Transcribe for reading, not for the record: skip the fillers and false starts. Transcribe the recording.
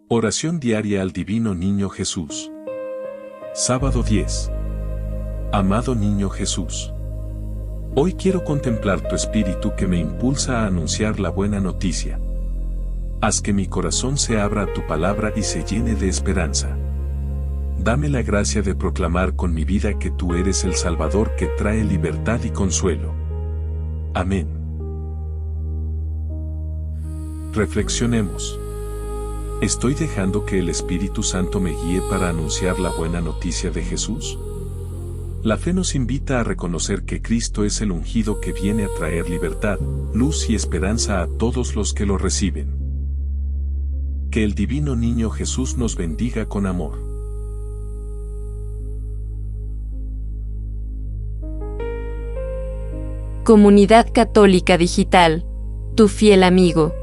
Oración diaria al Divino Niño Jesús. Sábado 10. Amado Niño Jesús. Hoy quiero contemplar tu espíritu que me impulsa a anunciar la buena noticia. Haz que mi corazón se abra a tu palabra y se llene de esperanza. Dame la gracia de proclamar con mi vida que tú eres el Salvador que trae libertad y consuelo. Amén. Reflexionemos. ¿Estoy dejando que el Espíritu Santo me guíe para anunciar la buena noticia de Jesús? La fe nos invita a reconocer que Cristo es el ungido que viene a traer libertad, luz y esperanza a todos los que lo reciben. Que el Divino Niño Jesús nos bendiga con amor. Comunidad Católica Digital, tu fiel amigo.